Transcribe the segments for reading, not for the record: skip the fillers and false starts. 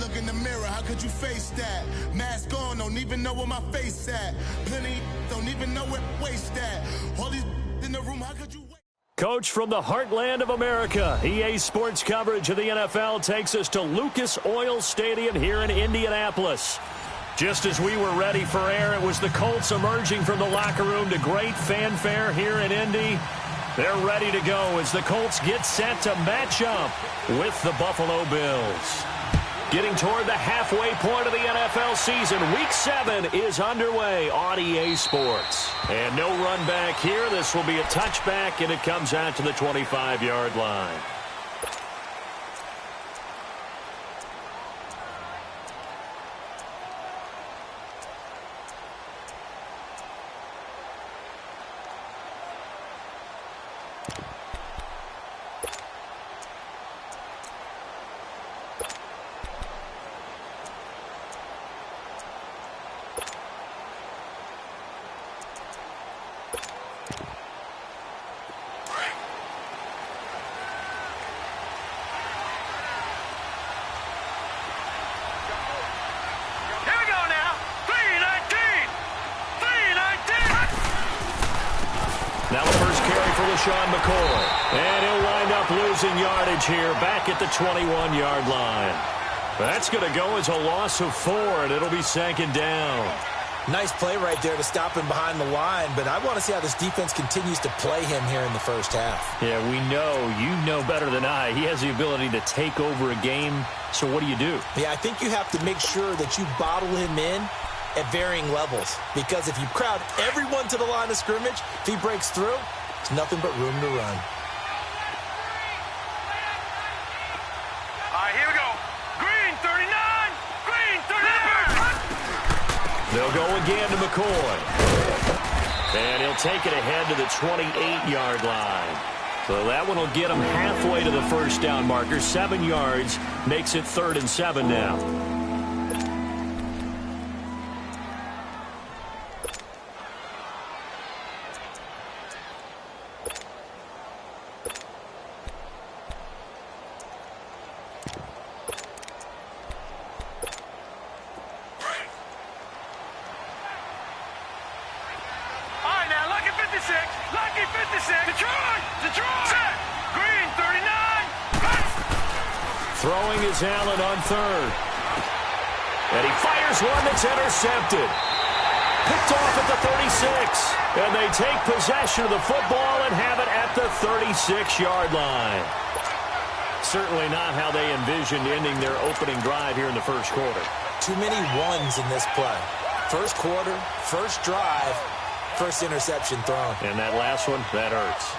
look in the mirror, how could you face that? Mask on, don't even know where my face at. Plenty don't even know where waist at. All these in the room, how could you wait? Coach from the heartland of America, EA Sports coverage of the NFL takes us to Lucas Oil Stadium here in Indianapolis. Just as we were ready for air, it was the Colts emerging from the locker room to great fanfare here in Indy. They're ready to go as the Colts get set to match up with the Buffalo Bills. Getting toward the halfway point of the NFL season, Week 7 is underway on EA Sports. And no run back here. This will be a touchback, and it comes out to the 25-yard line. Sean McCoy, and he'll wind up losing yardage here back at the 21-yard line. That's going to go as a loss of 4, and it'll be second down. Nice play right there to stop him behind the line, but I want to see how this defense continues to play him here in the first half. Yeah, we know. You know better than I. He has the ability to take over a game, so what do you do? Yeah, I think you have to make sure that you bottle him in at varying levels, because if you crowd everyone to the line of scrimmage, if he breaks through, there's nothing but room to run. All right, here we go. Green, 39. Green, 39. They'll go again to McCoy. And he'll take it ahead to the 28-yard line. So that one will get him halfway to the first down marker. 7 yards makes it 3rd and 7 now. Throwing is Allen on 3rd. And he fires one that's intercepted. Picked off at the 36. And they take possession of the football and have it at the 36-yard line. Certainly not how they envisioned ending their opening drive here in the first quarter. Too many ones in this play. First quarter, first drive, first interception thrown. And that last one, that hurts.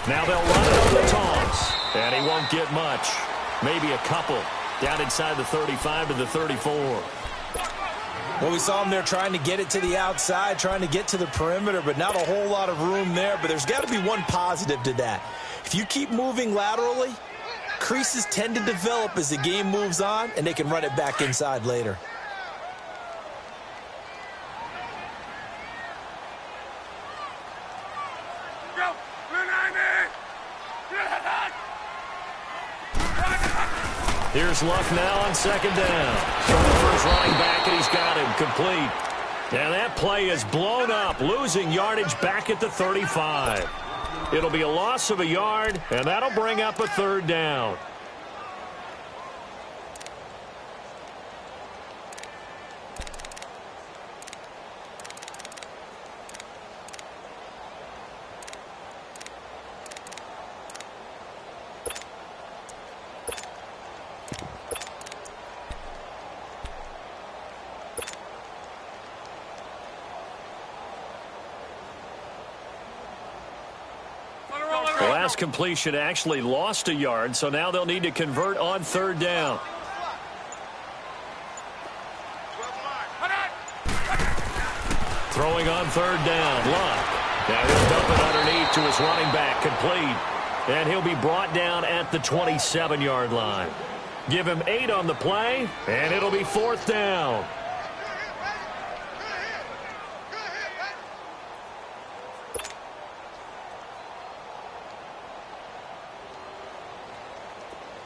Now they'll run it on the toss. And he won't get much. Maybe a couple. Down inside the 35 to the 34. Well, we saw him there trying to get it to the outside, trying to get to the perimeter, but not a whole lot of room there. But there's got to be one positive to that. If you keep moving laterally, creases tend to develop as the game moves on, and they can run it back inside later. Here's Luck now on 2nd down. Turnovers running back, and he's got him complete. And that play is blown up, losing yardage back at the 35. It'll be a loss of a yard, and that'll bring up a 3rd down. The last completion actually lost a yard, so now they'll need to convert on 3rd down. Throwing on 3rd down, Luck. Now he'll dump it underneath to his running back, complete. And he'll be brought down at the 27-yard line. Give him 8 on the play, and it'll be 4th down.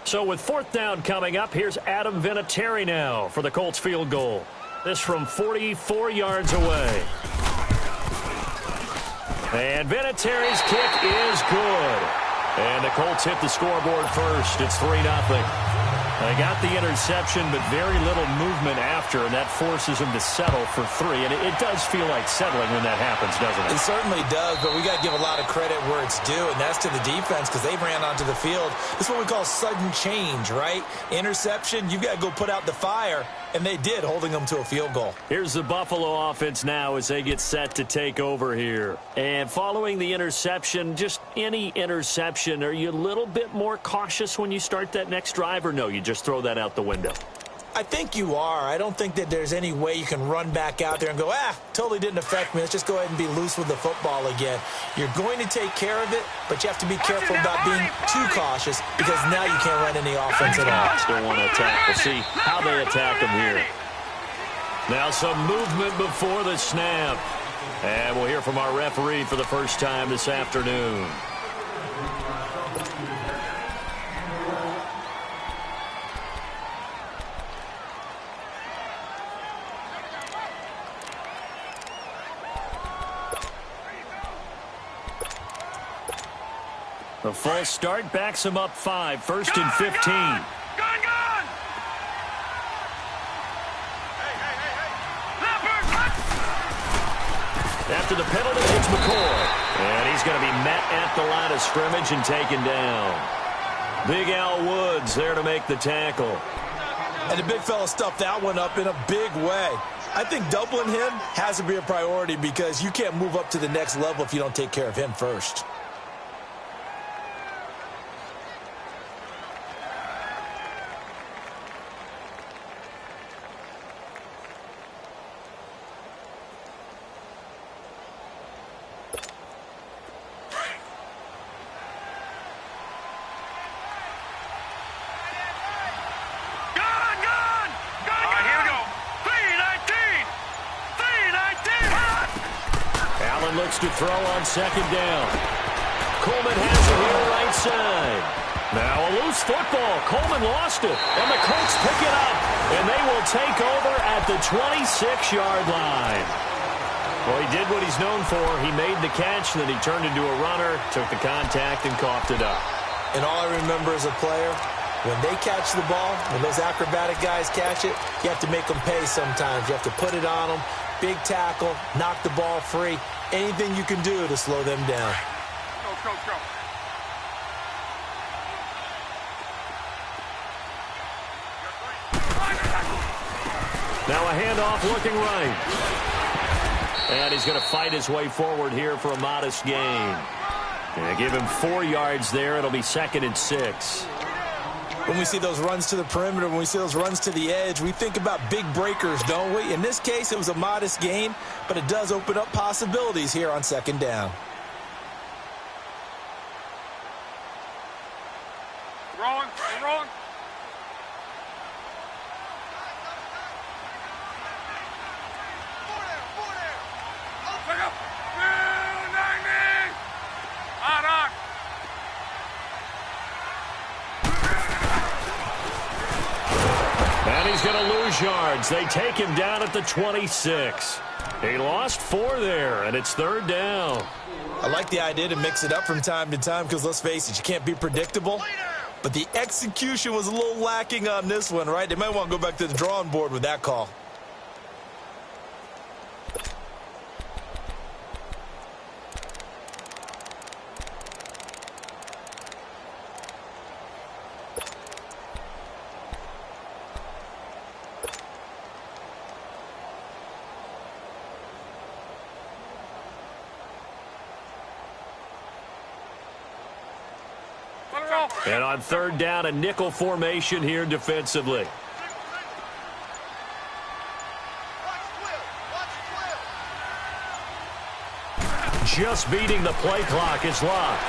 So with 4th down coming up, here's Adam Vinatieri now for the Colts field goal. This from 44 yards away. And Vinatieri's kick is good. And the Colts hit the scoreboard first. It's 3-0. They got the interception, but very little movement after, and that forces them to settle for 3. And it does feel like settling when that happens, doesn't it? It certainly does, but we got to give a lot of credit where it's due, and that's to the defense because they ran onto the field. This is what we call sudden change, right? Interception, you've got to go put out the fire, and they did, holding them to a field goal. Here's the Buffalo offense now as they get set to take over here. And following the interception, just any interception, are you a little bit more cautious when you start that next drive, or no, you just throw that out the window? I think you are. I don't think that there's any way you can run back out there and go, totally didn't affect me. Let's just go ahead and be loose with the football again. You're going to take care of it, but you have to be careful about being too cautious because now you can't run any offense at all. Still want to attack. We'll see how they attack them here. Now some movement before the snap. And we'll hear from our referee for the first time this afternoon. The false start backs him up 5, 1st and 15. Gun! After the penalty, it's McCoy. And he's going to be met at the line of scrimmage and taken down. Big Al Woods there to make the tackle. And the big fella stuffed that one up in a big way. I think doubling him has to be a priority because you can't move up to the next level if you don't take care of him first. Looks to throw on 2nd down. Coleman has it here right side. Now a loose football. Coleman lost it. And the Colts pick it up. And they will take over at the 26-yard line. Well, he did what he's known for. He made the catch, then he turned into a runner, took the contact, and coughed it up. And all I remember as a player, when they catch the ball, when those acrobatic guys catch it, you have to make them pay sometimes. You have to put it on them. Big tackle, knock the ball free. Anything you can do to slow them down. Go. Now a handoff looking right. And he's going to fight his way forward here for a modest gain. And give him 4 yards there. It'll be 2nd and 6. When we see those runs to the perimeter, when we see those runs to the edge, we think about big breakers, don't we? In this case, it was a modest gain, but it does open up possibilities here on 2nd down. Rolling. Pick up. On. And he's going to lose yards. They take him down at the 26. He lost 4 there, and it's 3rd down. I like the idea to mix it up from time to time because, let's face it, you can't be predictable. But the execution was a little lacking on this one, right? They might want to go back to the drawing board with that call. And on 3rd down, a nickel formation here defensively. Just beating the play clock. It's locked.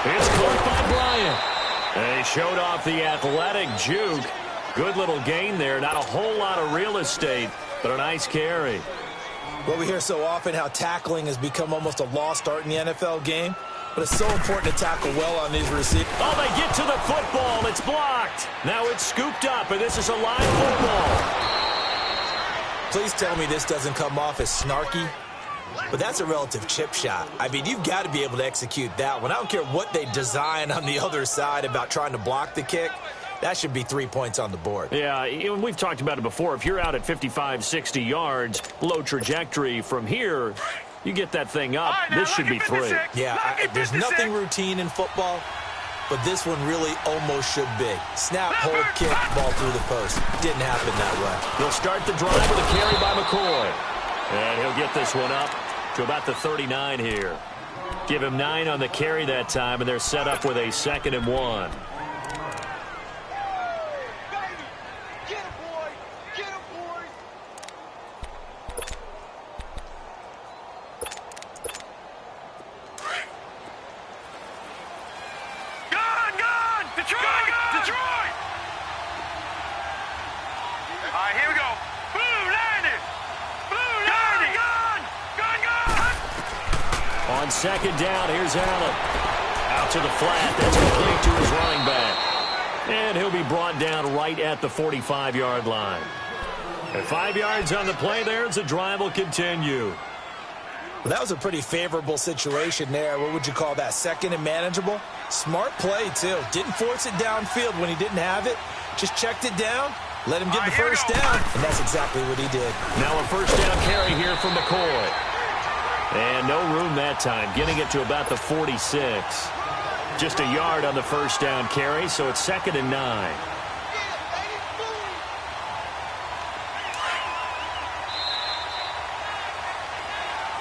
It's caught by Bryant. They showed off the athletic juke. Good little gain there. Not a whole lot of real estate, but a nice carry. Well, we hear so often how tackling has become almost a lost art in the NFL game, but it's so important to tackle well on these receivers. Oh, they get to the football. It's blocked. Now it's scooped up, and this is a live football. Please tell me this doesn't come off as snarky, but that's a relative chip shot. I mean, you've got to be able to execute that one. I don't care what they design on the other side about trying to block the kick. That should be 3 points on the board. Yeah, we've talked about it before. If you're out at 55, 60 yards, low trajectory from here, you get that thing up, this should be 3. Yeah, there's nothing routine in football, but this one really almost should be. Snap, hold, kick, ball through the post. Didn't happen that way. He'll start the drive with a carry by McCoy. And he'll get this one up to about the 39 here. Give him 9 on the carry that time, and they're set up with a 2nd and 1. On 2nd down, here's Allen. Out to the flat. That's complete to his running back. And he'll be brought down right at the 45-yard line. At 5 yards on the play there, the drive will continue. Well, that was a pretty favorable situation there. What would you call that? 2nd and manageable? Smart play, too. Didn't force it downfield when he didn't have it. Just checked it down, let him get the first down, and that's exactly what he did. Now a first down carry here from McCoy. And no room that time, getting it to about the 46. Just a yard on the first down carry, so it's 2nd and 9.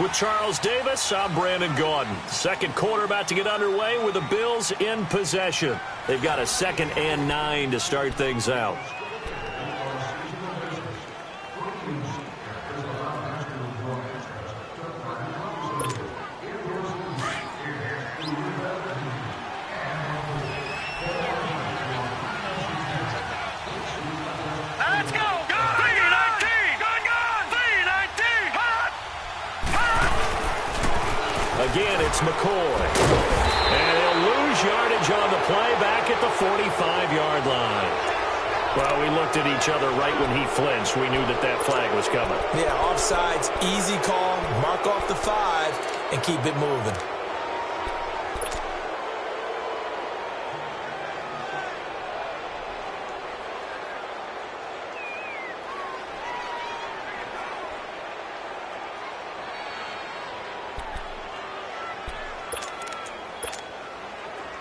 With Charles Davis, I'm Brandon Gaudin. Second quarter about to get underway with the Bills in possession. They've got a 2nd and 9 to start things out. Again, it's McCoy. And he'll lose yardage on the play back at the 45-yard line. Well, we looked at each other right when he flinched. We knew that that flag was coming. Yeah, offsides, easy call, mark off the 5, and keep it moving.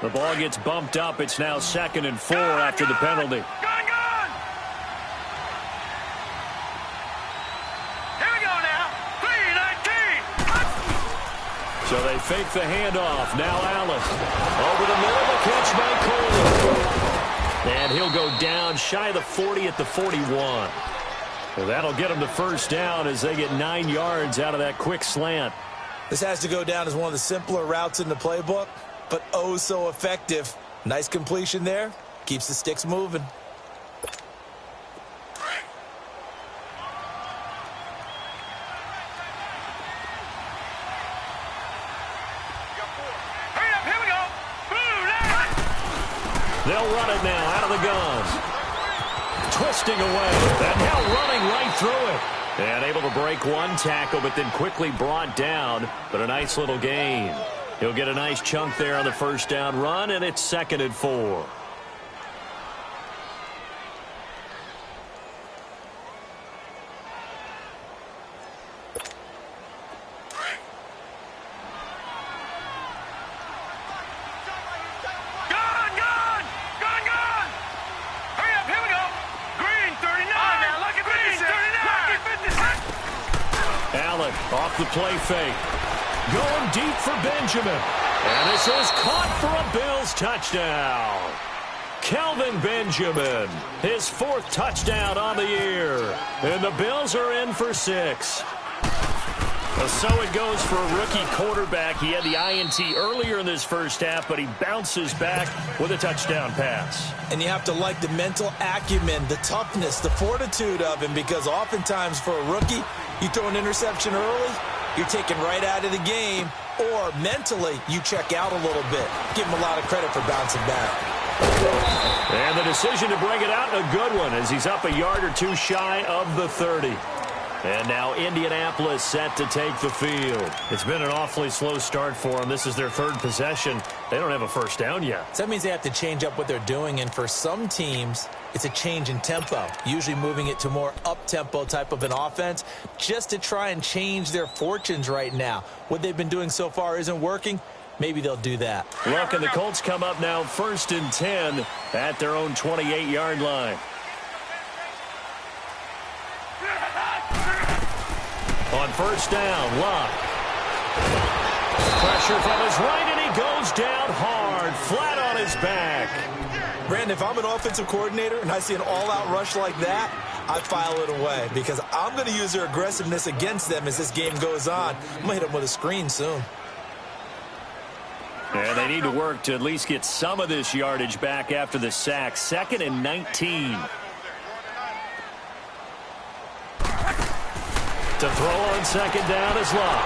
The ball gets bumped up. It's now 2nd and 4 after the penalty. Gun! Here we go now. 3-19. So they fake the handoff. Now Allen. Over the middle, the catch by Cole. And he'll go down shy of the 40 at the 41. Well, that'll get him the first down as they get 9 yards out of that quick slant. This has to go down as one of the simpler routes in the playbook, but oh so effective. Nice completion there. Keeps the sticks moving. Here we go. They'll run it now out of the gun. Twisting away. And now running right through it. And able to break one tackle, but then quickly brought down. But a nice little gain. He'll get a nice chunk there on the first down run, and it's 2nd and 4. Off the play fake. Going deep for Benjamin. And this is caught for a Bills touchdown. Kelvin Benjamin, his 4th touchdown on the year. And the Bills are in for 6. Well, so it goes for a rookie quarterback. He had the INT earlier in this first half, but he bounces back with a touchdown pass. And you have to like the mental acumen, the toughness, the fortitude of him, because oftentimes for a rookie, you throw an interception early, you're taken right out of the game, or mentally you check out a little bit. Give him a lot of credit for bouncing back. And the decision to bring it out, a good one, as he's up a yard or two shy of the 30. And now Indianapolis set to take the field. It's been an awfully slow start for them. This is their third possession. They don't have a first down yet. So that means they have to change up what they're doing, and for some teams, it's a change in tempo, usually moving it to more up-tempo type of an offense just to try and change their fortunes right now. What they've been doing so far isn't working. Maybe they'll do that. Look, and the Colts come up now 1st and 10 at their own 28-yard line. On first down, Luck. Pressure from his right, and he goes down hard, flat on his back. Brandon, if I'm an offensive coordinator and I see an all-out rush like that, I file it away because I'm going to use their aggressiveness against them as this game goes on. I'm going to hit them with a screen soon. And they need to work to at least get some of this yardage back after the sack. 2nd and 19. To throw on second down is Luck.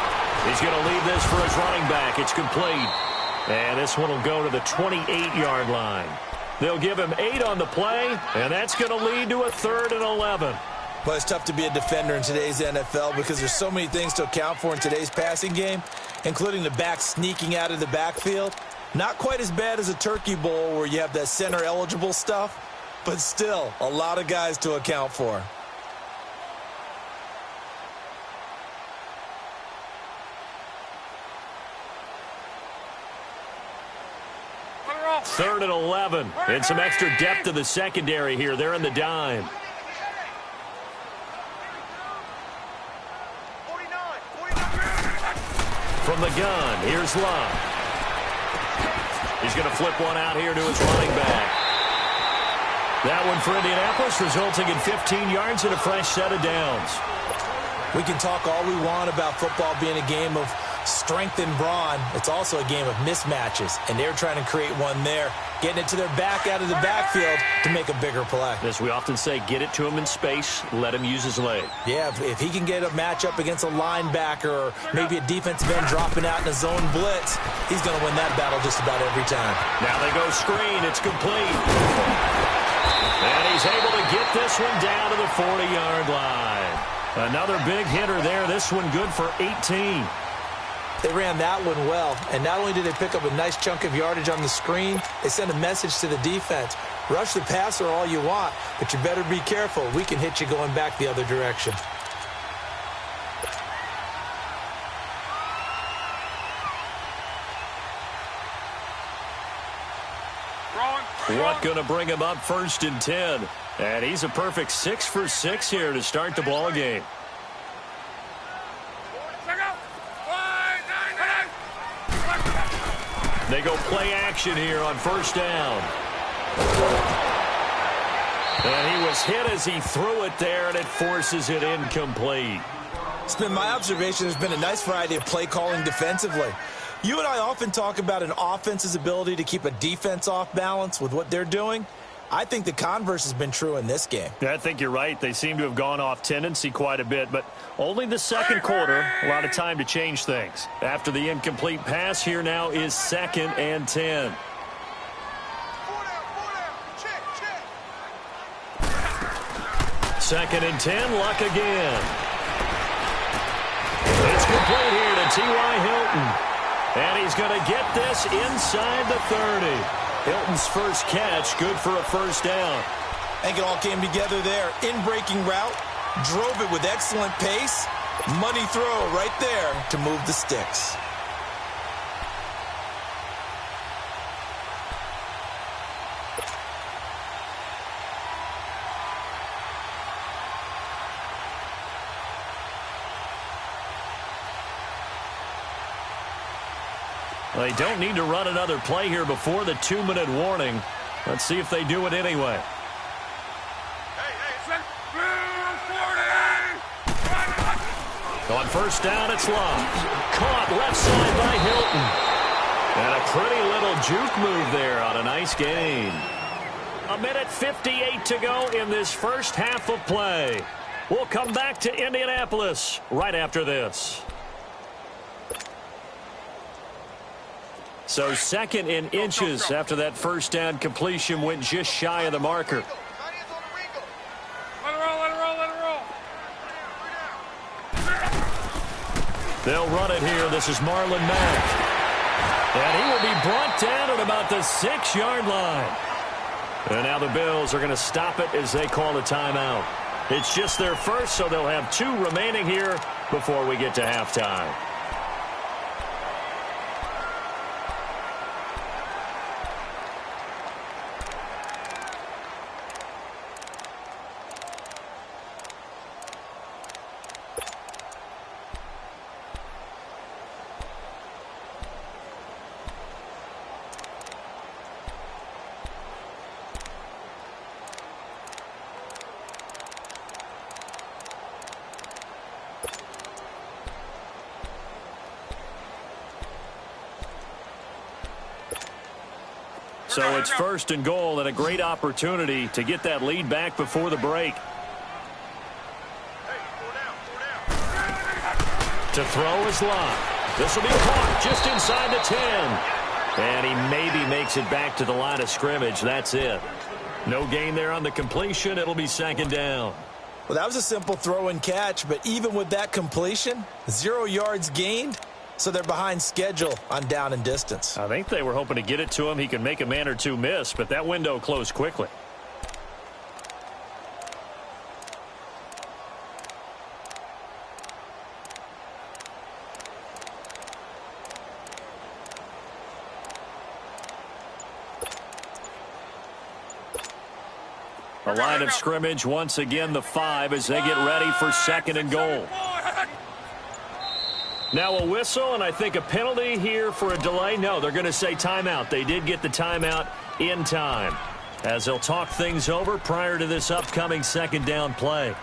He's going to leave this for his running back. It's complete. And this one will go to the 28-yard line. They'll give him 8 on the play, and that's going to lead to a 3rd and 11. But it's tough to be a defender in today's NFL because there's so many things to account for in today's passing game, including the back sneaking out of the backfield. Not quite as bad as a turkey bowl where you have that center-eligible stuff, but still a lot of guys to account for. Third and 11. And some extra depth to the secondary here. They're in the dime. 49. From the gun, here's Luck. He's going to flip one out here to his running back. That one for Indianapolis, resulting in 15 yards and a fresh set of downs. We can talk all we want about football being a game of strength and brawn. It's also a game of mismatches, and they're trying to create one there, getting it to their back out of the backfield to make a bigger play. As we often say, get it to him in space, let him use his leg. Yeah, if he can get a matchup against a linebacker or maybe a defensive end dropping out in a zone blitz, he's going to win that battle just about every time. Now they go screen. It's complete. And he's able to get this one down to the 40-yard line. Another big hitter there. This one good for 18. They ran that one well, and not only did they pick up a nice chunk of yardage on the screen, they sent a message to the defense. Rush the passer all you want, but you better be careful. We can hit you going back the other direction. What going to bring him up 1st and 10? And he's a perfect 6 for 6 here to start the ball game. They go play action here on first down. And he was hit as he threw it there, and it forces it incomplete. It's been my observation there's been a nice variety of play calling defensively. You and I often talk about an offense's ability to keep a defense off balance with what they're doing. I think the converse has been true in this game. Yeah, I think you're right. They seem to have gone off tendency quite a bit, but only the second quarter, a lot of time to change things. After the incomplete pass, here now is 2nd and 10. Second and 10, Luck again. It's complete here to T.Y. Hilton. And he's going to get this inside the 30. Hilton's first catch, good for a first down. I think it all came together there. In-breaking route, drove it with excellent pace. Money throw right there to move the sticks. They don't need to run another play here before the 2-minute warning. Let's see if they do it anyway. On first down, it's Love. Caught left side by Hilton. And a pretty little juke move there on a nice gain. 1:58 to go in this first half of play. We'll come back to Indianapolis right after this. So second in inches after that first down completion went just shy of the marker. Let it roll, let it roll, let it roll. They'll run it here. This is Marlon Mack. And he will be brought down at about the 6-yard line. And now the Bills are going to stop it as they call a timeout. It's just their first, so they'll have 2 remaining here before we get to halftime. So it's first and goal and a great opportunity to get that lead back before the break. To throw is Love. This will be caught just inside the 10. And he maybe makes it back to the line of scrimmage. That's it. No gain there on the completion. It'll be second down. Well, that was a simple throw and catch, but even with that completion, 0 yards gained. So they're behind schedule on down and distance. I think they were hoping to get it to him. He could make a man or 2 miss, but that window closed quickly. The line of scrimmage once again the 5 as they get ready for second and goal. Now a whistle, and I think a penalty here for a delay. No, they're going to say timeout. They did get the timeout in time, as they'll talk things over prior to this upcoming second down play.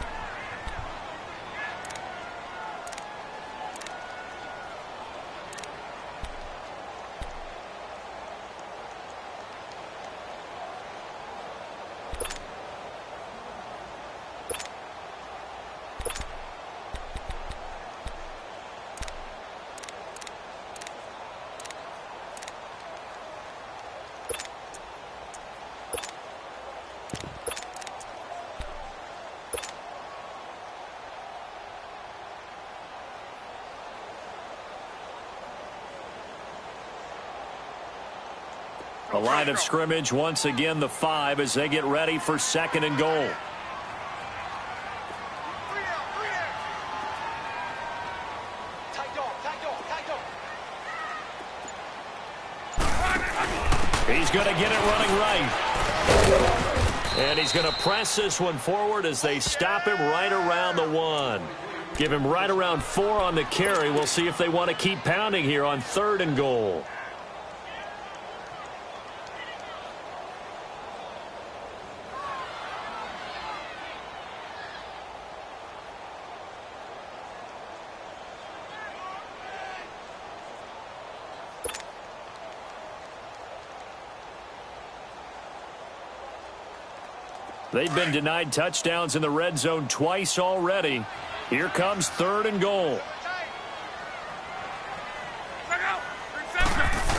The line of scrimmage once again the 5 as they get ready for second and goal. He's going to get it running right. And he's going to press this one forward as they stop him right around the 1. Give him right around 4 on the carry. We'll see if they want to keep pounding here on third and goal. They've been denied touchdowns in the red zone twice already. Here comes third and goal.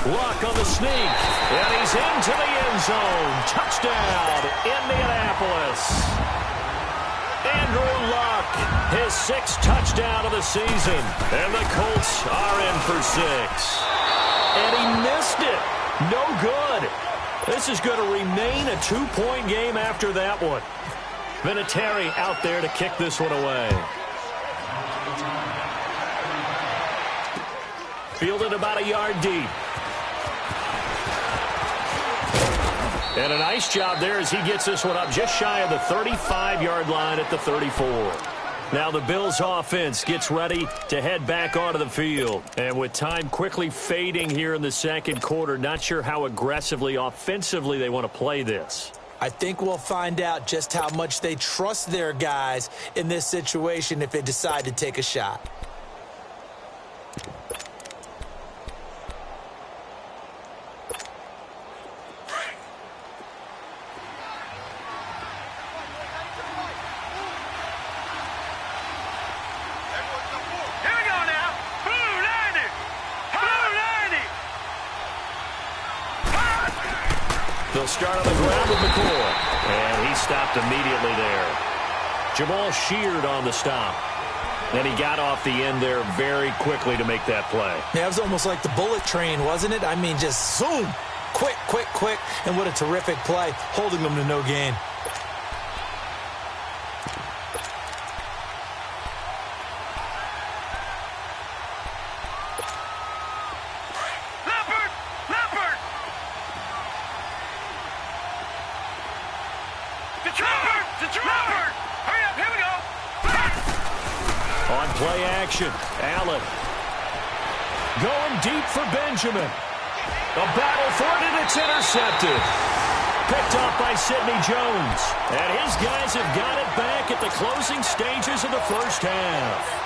Luck on the sneak, and he's into the end zone. Touchdown, Indianapolis. Andrew Luck, his 6th touchdown of the season, and the Colts are in for 6. And he missed it. No good. This is going to remain a 2-point game after that one. Vinatieri out there to kick this one away. Fielded about a yard deep. And a nice job there as he gets this one up just shy of the 35-yard line at the 34. Now the Bills offense gets ready to head back onto the field. And with time quickly fading here in the second quarter, not sure how aggressively, offensively they want to play this. I think we'll find out just how much they trust their guys in this situation if they decide to take a shot. They'll start on the ground with McCoy. And he stopped immediately there. Jamal sheared on the stop. And he got off the end there very quickly to make that play. Yeah, it was almost like the bullet train, wasn't it? I mean, just zoom. Quick, quick, quick. And what a terrific play, holding them to no gain. On play action, Allen. Going deep for Benjamin. A battle for it, and it's intercepted. Picked off by Sidney Jones. And his guys have got it back at the closing stages of the first half.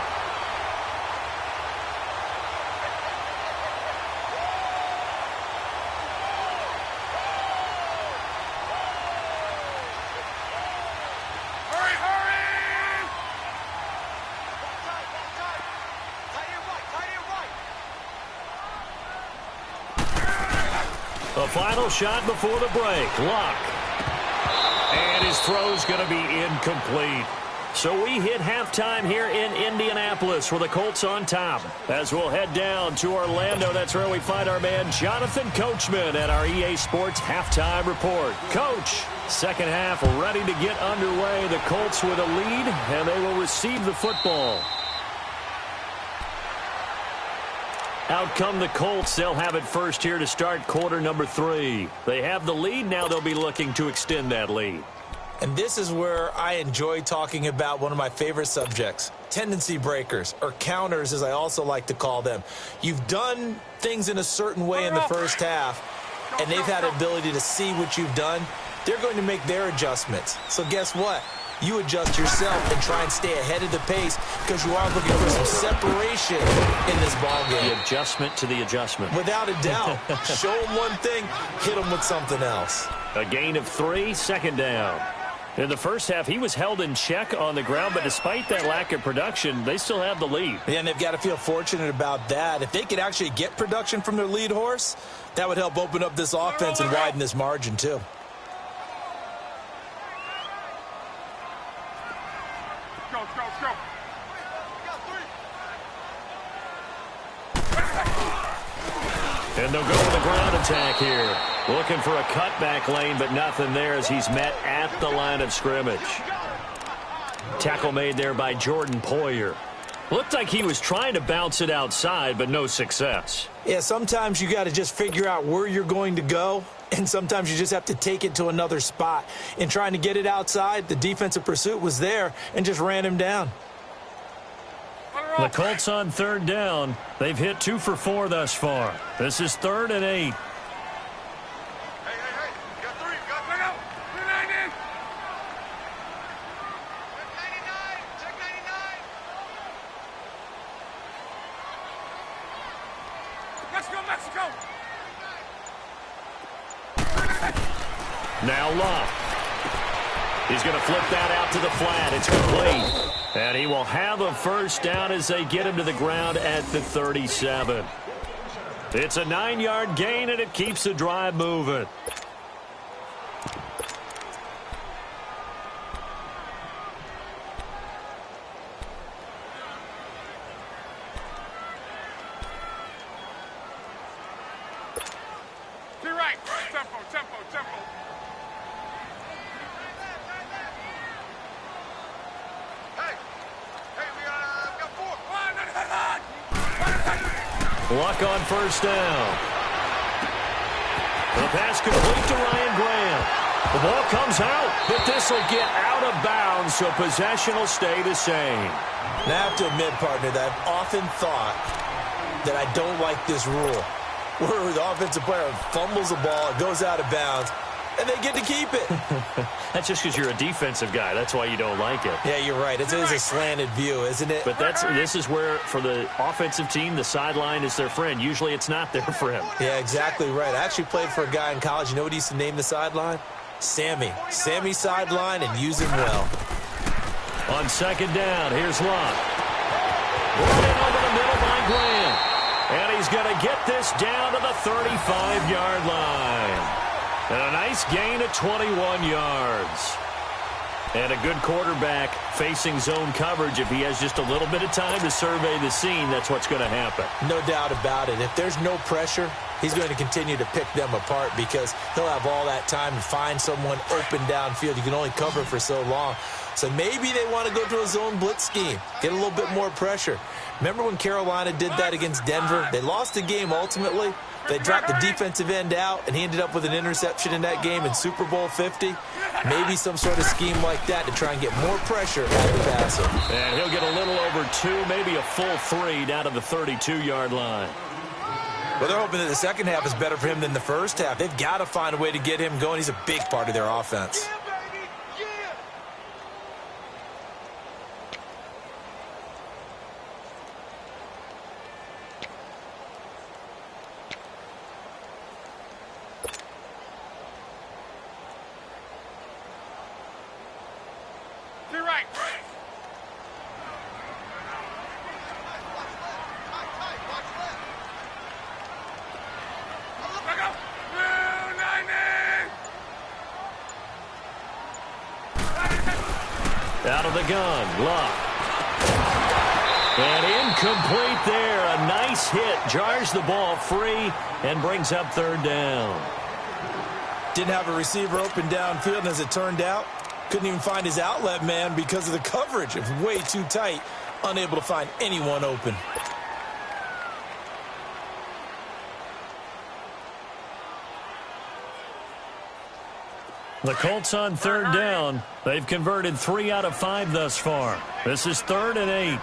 The final shot before the break. Luck. And his throw's going to be incomplete. So we hit halftime here in Indianapolis with the Colts on top. As we'll head down to Orlando, that's where we find our man Jonathan Coachman at our EA Sports Halftime Report. Coach, second half ready to get underway. The Colts with a lead, and they will receive the football. Out come the Colts. They'll have it first here to start quarter number 3. They have the lead. Now they'll be looking to extend that lead. And this is where I enjoy talking about one of my favorite subjects, tendency breakers, or counters as I also like to call them. You've done things in a certain way in the first half, and they've had an ability to see what you've done. They're going to make their adjustments. So guess what? You adjust yourself and try and stay ahead of the pace because you are looking for some separation in this ballgame. The adjustment to the adjustment. Without a doubt. Show them one thing, hit them with something else. A gain of 3, second down. In the first half, he was held in check on the ground, but despite that lack of production, they still have the lead. Yeah, and they've got to feel fortunate about that. If they could actually get production from their lead horse, that would help open up this offense and widen this margin, too. And they'll go with the ground attack here. Looking for a cutback lane, but nothing there as he's met at the line of scrimmage. Tackle made there by Jordan Poyer. Looked like he was trying to bounce it outside, but no success. Yeah, sometimes you got to just figure out where you're going to go, and sometimes you just have to take it to another spot. In trying to get it outside, the defensive pursuit was there and just ran him down. The Colts on third down. They've hit 2 for 4 thus far. This is 3rd and 8. Hey, you got 3, got 3. Check 99. Let's go, Mexico. Now Luck. He's going to flip that out to the flat. It's complete. And he will have a first down as they get him to the ground at the 37. It's a 9-yard gain, and it keeps the drive moving. To your right. Tempo, tempo, tempo. Luck on first down. The pass complete to Ryan Graham. The ball comes out, but this will get out of bounds, so possession will stay the same. And I have to admit, partner, that I've often thought that I don't like this rule, where the offensive player fumbles the ball, it goes out of bounds, and they get to keep it. That's just because you're a defensive guy. That's why you don't like it. Yeah, you're right. It is a slanted view, isn't it? But this is where, for the offensive team, the sideline is their friend. Usually it's not their friend. Yeah, exactly right. I actually played for a guy in college. You know what he used to name the sideline? Sammy. Sammy sideline, and use him well. On second down, here's Luck. Brought in over the middle by Graham. And he's going to get this down to the 35-yard line. And a nice gain of 21 yards. And a good quarterback facing zone coverage. If he has just a little bit of time to survey the scene, that's what's going to happen. No doubt about it. If there's no pressure, he's going to continue to pick them apart because he'll have all that time to find someone open downfield. You can only cover for so long. So maybe they want to go to a zone blitz scheme, get a little bit more pressure. Remember when Carolina did that against Denver? They lost the game ultimately. They dropped the defensive end out, and he ended up with an interception in that game in Super Bowl 50. Maybe some sort of scheme like that to try and get more pressure at the passer. And he'll get a little over 2, maybe a full 3 down to the 32-yard line. Well, they're hoping that the second half is better for him than the first half. They've got to find a way to get him going. He's a big part of their offense. Out of the gun, Luck. And incomplete there. A nice hit. Jars the ball free and brings up third down. Didn't have a receiver open downfield, and as it turned out, couldn't even find his outlet man because of the coverage. It was way too tight. Unable to find anyone open. The Colts on third down. They've converted 3 out of 5 thus far. This is 3rd and 8.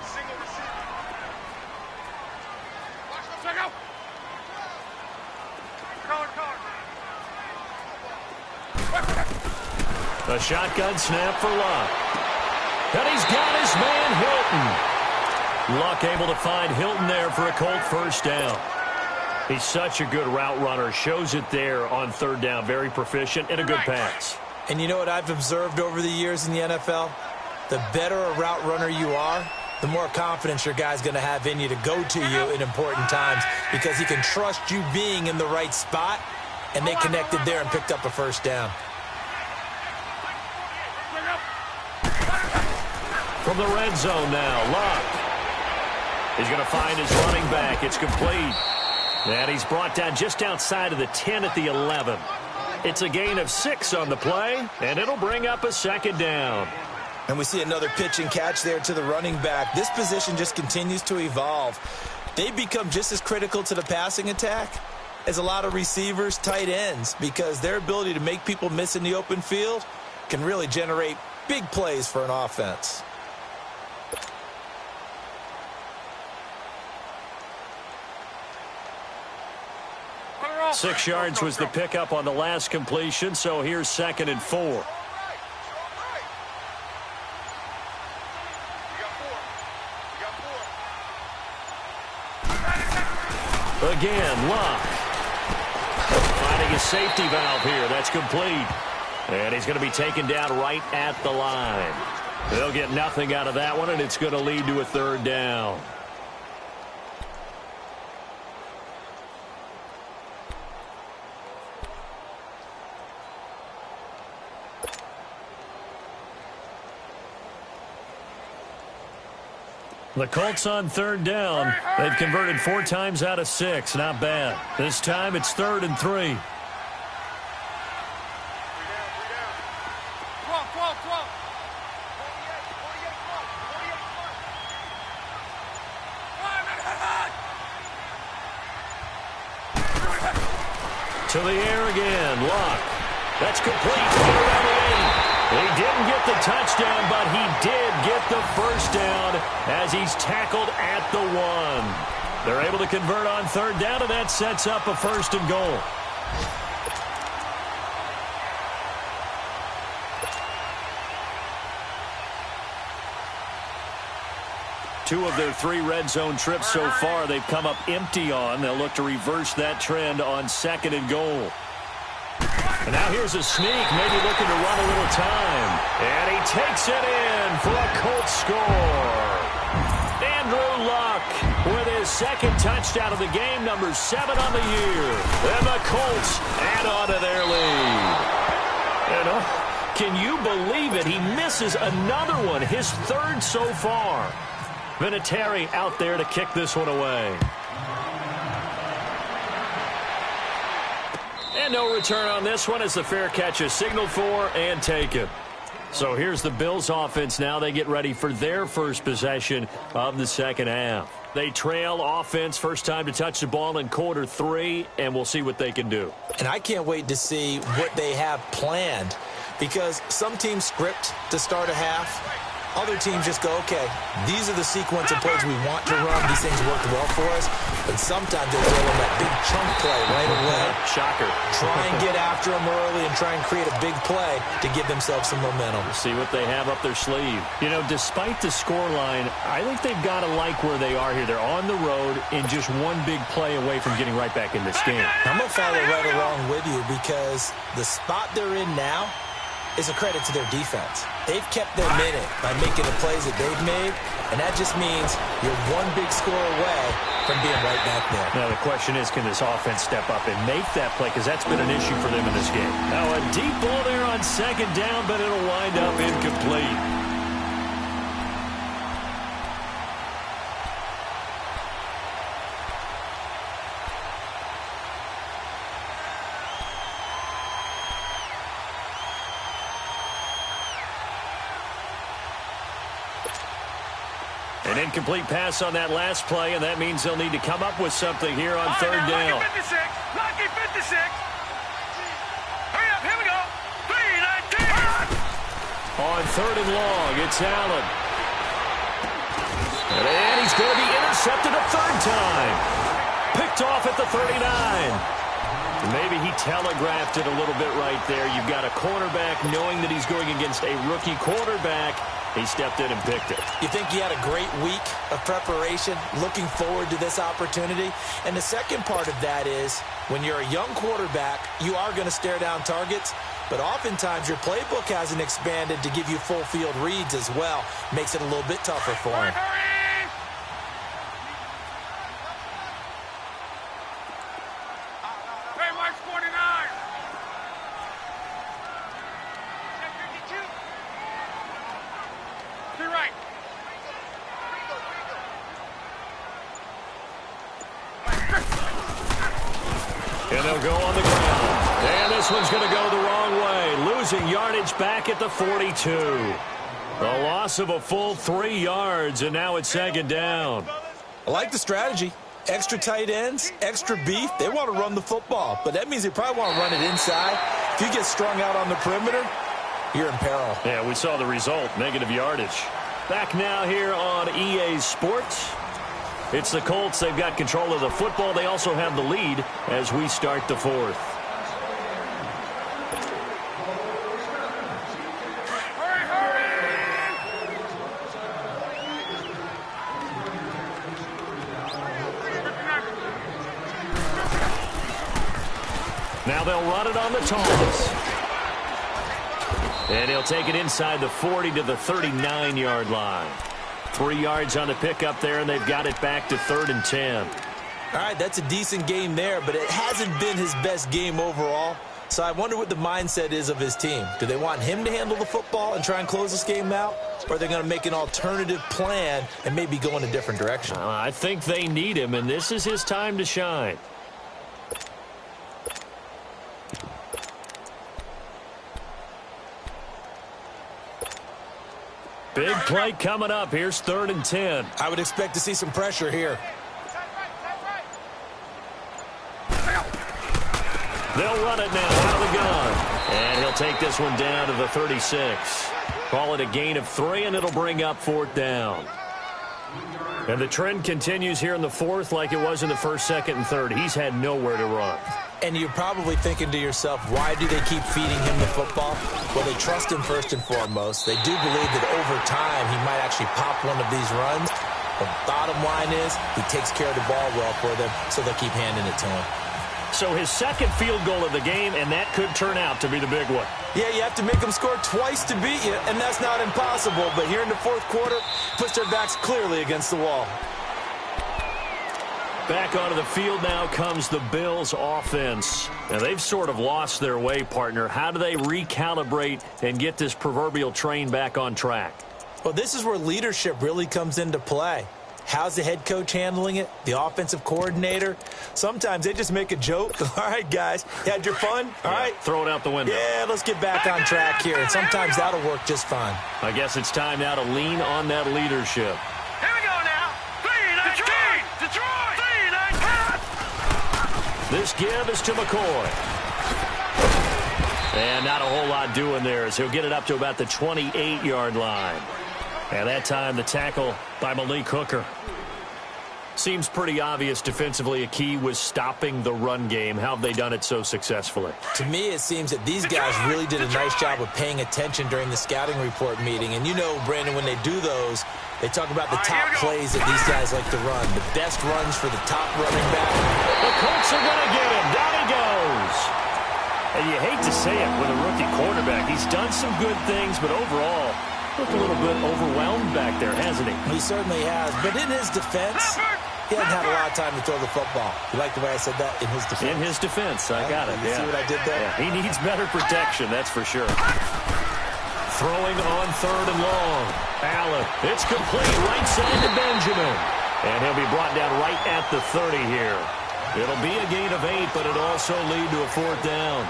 A shotgun snap for Luck. And he's got his man Hilton. Luck able to find Hilton there for a Colt first down. He's such a good route runner. Shows it there on third down. Very proficient and a good pass. And you know what I've observed over the years in the NFL? The better a route runner you are, the more confidence your guy's going to have in you to go to you in important times because he can trust you being in the right spot, and they connected there and picked up a first down. From the red zone now, Luck. He's going to find his running back. It's complete. And he's brought down just outside of the 10 at the 11. It's a gain of 6 on the play, and it'll bring up a second down. And we see another pitch and catch there to the running back. This position just continues to evolve. They become just as critical to the passing attack as a lot of receivers, tight ends, because their ability to make people miss in the open field can really generate big plays for an offense. Six yards was the pickup on the last completion, so here's 2nd and 4. Again, Luck. Finding a safety valve here. That's complete. And he's going to be taken down right at the line. They'll get nothing out of that one, and it's going to lead to a third down. The Colts on third down. They've converted 4 times out of 6. Not bad. This time it's 3rd and 3. To the air again. Luck. That's complete. He didn't get the touchdown, but he did get the first down as he's tackled at the 1. They're able to convert on third down, and that sets up a 1st and goal. Two of their 3 red zone trips so far, they've come up empty on. They'll look to reverse that trend on 2nd and goal. And now here's a sneak, maybe looking to run a little time. And he takes it in for a Colts score. Andrew Luck with his second touchdown of the game, number 7 on the year. And the Colts add on to their lead. And can you believe it? He misses another one, his 3rd so far. Vinatieri out there to kick this one away. And no return on this one as the fair catch is signaled for and taken. So here's the Bills offense now. They get ready for their first possession of the second half. They trail offense, first time to touch the ball in quarter 3, and we'll see what they can do. And I can't wait to see what they have planned, because some teams script to start a half. Other teams just go, okay, these are the sequence of plays we want to run. These things worked well for us. But sometimes they throw in that big chunk play right away. Shocker. Try and get after them early and try and create a big play to give themselves some momentum. See what they have up their sleeve. You know, despite the scoreline, I think they've got to like where they are here. They're on the road and just one big play away from getting right back in this game. I'm going to follow right along with you, because the spot they're in now is a credit to their defense. They've kept their minute by making the plays that they've made, and that just means you're one big score away from being right back there. Now the question is, can this offense step up and make that play? Because that's been an issue for them in this game. Now a deep ball there on second down, but it'll wind up incomplete. An incomplete pass on that last play, and that means they'll need to come up with something here on third down. Lucky 56. Lucky 56. Hurry up. Here we go. 3-19. On third and long, it's Allen. And he's going to be intercepted a third time. Picked off at the 39. Maybe he telegraphed it a little bit right there. You've got a cornerback knowing that he's going against a rookie quarterback. He stepped in and picked it. You think he had a great week of preparation, looking forward to this opportunity? And the second part of that is, when you're a young quarterback, you are going to stare down targets, but oftentimes your playbook hasn't expanded to give you full field reads as well. Makes it a little bit tougher for him. Hey, March 49. To the right. And they'll go on the ground. And this one's going to go the wrong way. Losing yardage back at the 42. The loss of a full 3 yards, and now it's second down. I like the strategy. Extra tight ends, extra beef. They want to run the football, but that means they probably want to run it inside. If you get strung out on the perimeter, you're in peril. Yeah, we saw the result, negative yardage. Back now here on EA Sports. It's the Colts. They've got control of the football. They also have the lead as we start the fourth. Now they'll run it on the toss. And he'll take it inside the 40 to the 39-yard line. 3 yards on the pickup there, and they've got it back to 3rd and 10. All right, that's a decent game there, but it hasn't been his best game overall. So I wonder what the mindset is of his team. Do they want him to handle the football and try and close this game out? Or are they going to make an alternative plan and maybe go in a different direction? I think they need him, and this is his time to shine. Big play coming up. Here's 3rd and 10. I would expect to see some pressure here. They'll run it now out of the gun. And he'll take this one down to the 36. Call it a gain of 3, and it'll bring up 4th down. And the trend continues here in the 4th like it was in the 1st, 2nd, and 3rd. He's had nowhere to run. And you're probably thinking to yourself, why do they keep feeding him the football? Well, they trust him first and foremost. They do believe that over time he might actually pop one of these runs. The bottom line is he takes care of the ball well for them, so they'll keep handing it to him. So his second field goal of the game, and that could turn out to be the big one. Yeah, you have to make them score twice to beat you, and that's not impossible. But here in the 4th quarter, puts their backs clearly against the wall. Back onto the field now comes the Bills offense. Now, they've sort of lost their way, partner. How do they recalibrate and get this proverbial train back on track? Well, this is where leadership really comes into play. How's the head coach handling it? The offensive coordinator? Sometimes they just make a joke. All right, guys, you had your fun? All right. Throw it out the window. Yeah, let's get back on track here. And sometimes that'll work just fine. I guess it's time now to lean on that leadership. Here we go now. 3-19. Detroit. 3-19. This give is to McCoy. And not a whole lot doing there as he'll get it up to about the 28-yard line. And that time the tackle by Malik Hooker. Seems pretty obvious defensively a key was stopping the run game. How have they done it so successfully? To me, it seems that these guys really did a nice job of paying attention during the scouting report meeting. And you know, Brandon, when they do those, they talk about the top plays that these guys like to run. The best runs for the top running back. The Colts are going to get him. Down he goes. And you hate to say it with a rookie quarterback. He's done some good things, but overall, looked a little bit overwhelmed back there, hasn't he? He certainly has. But in his defense, he hasn't had a lot of time to throw the football. You like the way I said that? In his defense? In his defense. I got it. You see what I did there? Yeah, he needs better protection, that's for sure. Throwing on 3rd and long. Allen. It's complete. Right side to Benjamin. And he'll be brought down right at the 30 here. It'll be a gain of 8, but it'll also lead to a 4th down.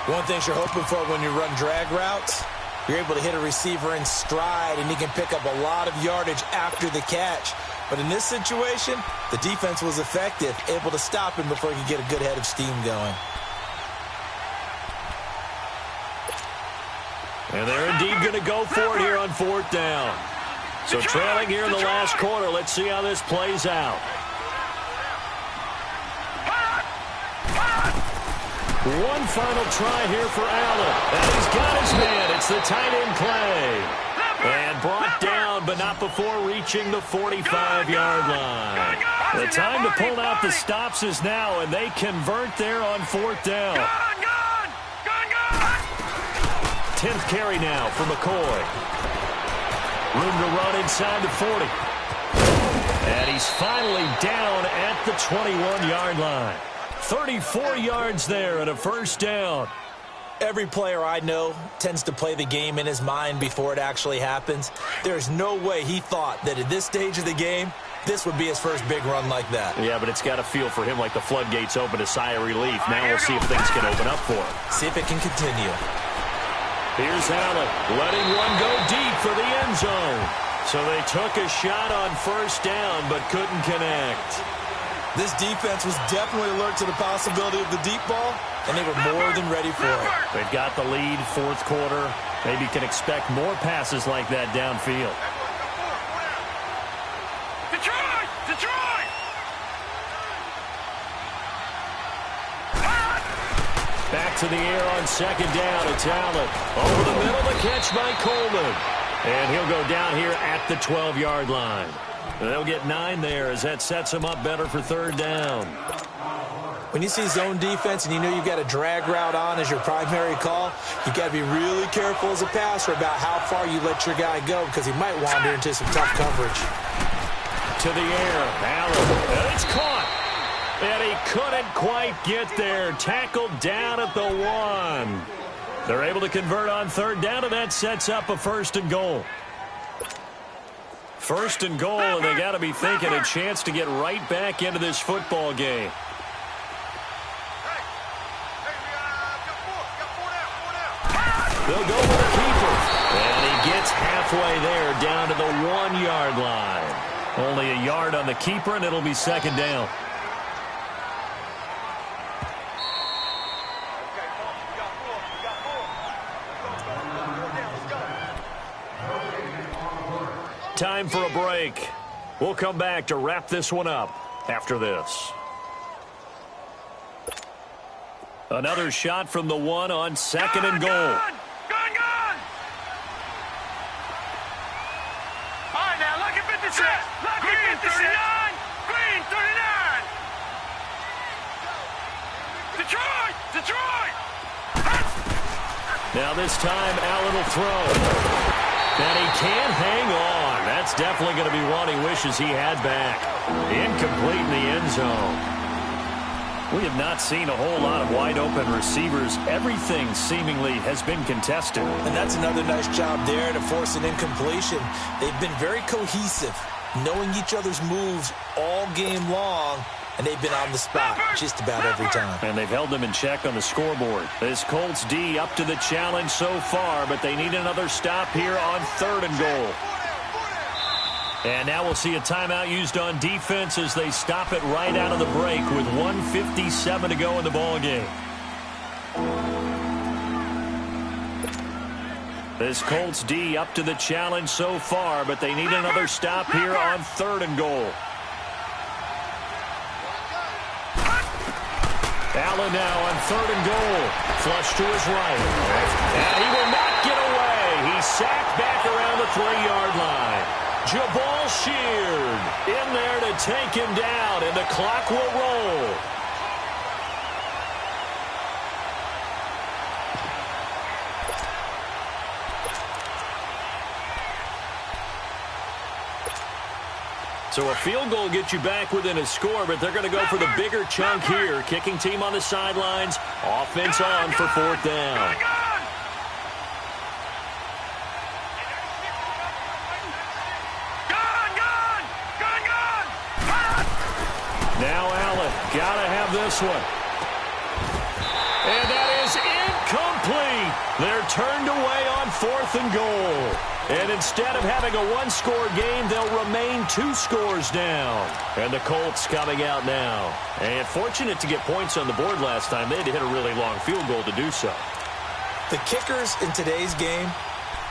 One thing you're hoping for when you run drag routes, you're able to hit a receiver in stride, and he can pick up a lot of yardage after the catch. But in this situation, the defense was effective, able to stop him before he could get a good head of steam going. And they're indeed going to go for it here on 4th down. So trailing here in the last quarter. Let's see how this plays out. One final try here for Allen. And he's got his man. It's the tight end play. And brought down, but not before reaching the 45-yard line. The time to pull out the stops is now, and they convert there on 4th down. 10th carry now for McCoy. Room to run inside the 40. And he's finally down at the 21-yard line. 34 yards there and a 1st down. Every player I know tends to play the game in his mind before it actually happens. There's no way he thought that at this stage of the game, this would be his first big run like that. Yeah, but it's got to feel for him like the floodgates open, a sigh of relief. Now we'll see if things can open up for him. See if it can continue. Here's Allen, letting one go deep for the end zone. So they took a shot on 1st down, but couldn't connect. This defense was definitely alert to the possibility of the deep ball, and they were more than ready for it. They've got the lead, 4th quarter. Maybe can expect more passes like that downfield. Detroit! Detroit! Back to the air on 2nd down. It's Allen. Over the middle, the catch by Coleman. And he'll go down here at the 12-yard line. They'll get 9 there as that sets him up better for 3rd down. When you see zone defense and you know you've got a drag route on as your primary call, you've got to be really careful as a passer about how far you let your guy go because he might wander into some tough coverage. To the air, Allen, and it's caught. And he couldn't quite get there. Tackled down at the 1. They're able to convert on 3rd down, and that sets up a 1st and goal. 1st and goal, and they got to be thinking a chance to get right back into this football game. They'll go with a keeper. And he gets halfway there down to the 1-yard line. Only a yard on the keeper, and it'll be 2nd down. Time for a break. We'll come back to wrap this one up after this. Another shot from the 1 on 2nd and goal. Gone! All right, now, lucky 56. Lucky 39. Green 39. Detroit! Now this time, Allen will throw. And he can't hang on. That's definitely going to be one he wishes he had back. Incomplete in the end zone. We have not seen a whole lot of wide-open receivers. Everything seemingly has been contested. And that's another nice job there to force an incompletion. They've been very cohesive, knowing each other's moves all game long, and they've been on the spot just about every time. And they've held them in check on the scoreboard. This Colts D up to the challenge so far, but they need another stop here on 3rd and goal. And now we'll see a timeout used on defense as they stop it right out of the break with 1:57 to go in the ballgame. This Colts D up to the challenge so far, but they need another stop here on 3rd and goal. Allen now on 3rd and goal. Flush to his right. And he will not get away. He's sacked back around the 3-yard line. Jabal Sheard in there to take him down, and the clock will roll. So a field goal gets you back within a score, but they're going to go for the bigger chunk here. Kicking team on the sidelines. Offense on for 4th down. Now Allen, gotta have this one. And that is incomplete. They're turned away on 4th and goal. And instead of having a one-score game, they'll remain 2 scores down. And the Colts coming out now. And fortunate to get points on the board last time. They had to hit a really long field goal to do so. The kickers in today's game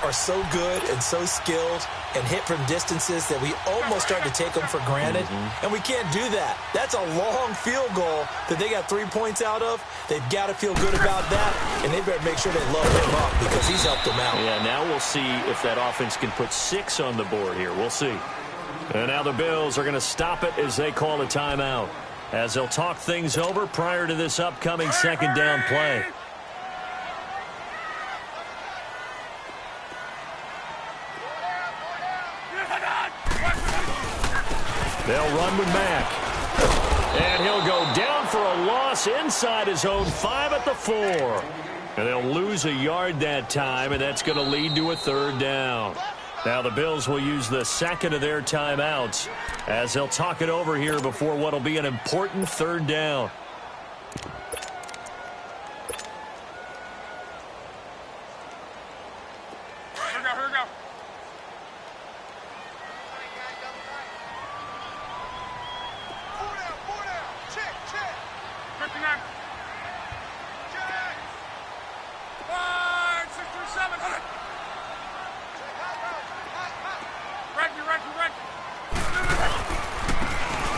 are so good and so skilled and hit from distances that we almost start to take them for granted. And we can't do that. That's a long field goal that they got 3 points out of. They've got to feel good about that, and they better make sure they load him up because he's helped them out. Yeah, now we'll see if that offense can put 6 on the board here. We'll see. And now the Bills are going to stop it as they call a timeout, as they'll talk things over prior to this upcoming 2nd down play. They'll run with Mack. And he'll go down for a loss inside his own 5 at the 4. And they'll lose a yard that time, and that's going to lead to a 3rd down. Now the Bills will use the 2nd of their timeouts as they'll talk it over here before what will be an important 3rd down.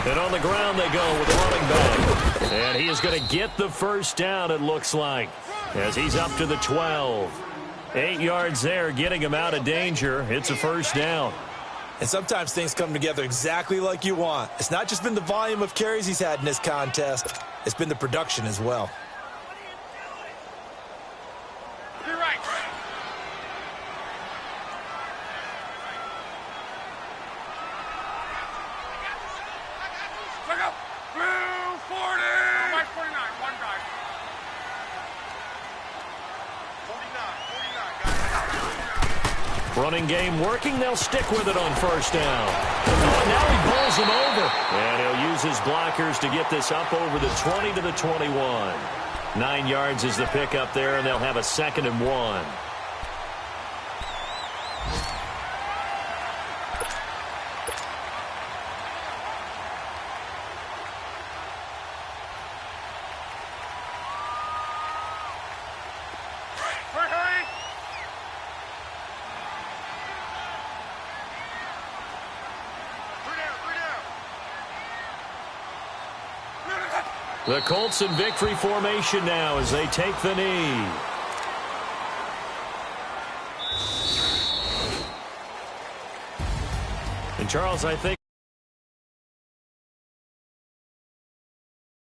And on the ground they go with the running back. And he is going to get the 1st down, it looks like, as he's up to the 12. 8 yards there, getting him out of danger. It's a 1st down. And sometimes things come together exactly like you want. It's not just been the volume of carries he's had in this contest. It's been the production as well. You're right. Look up. Blue 40. White 49. One guy. 49, guys. Running game working. They'll stick with it on 1st down. Oh, now he bowls him over. And he'll use his blockers to get this up over the 20 to the 21. 9 yards is the pickup there, and they'll have a 2nd and 1. The Colts in victory formation now as they take the knee. And Charles, I think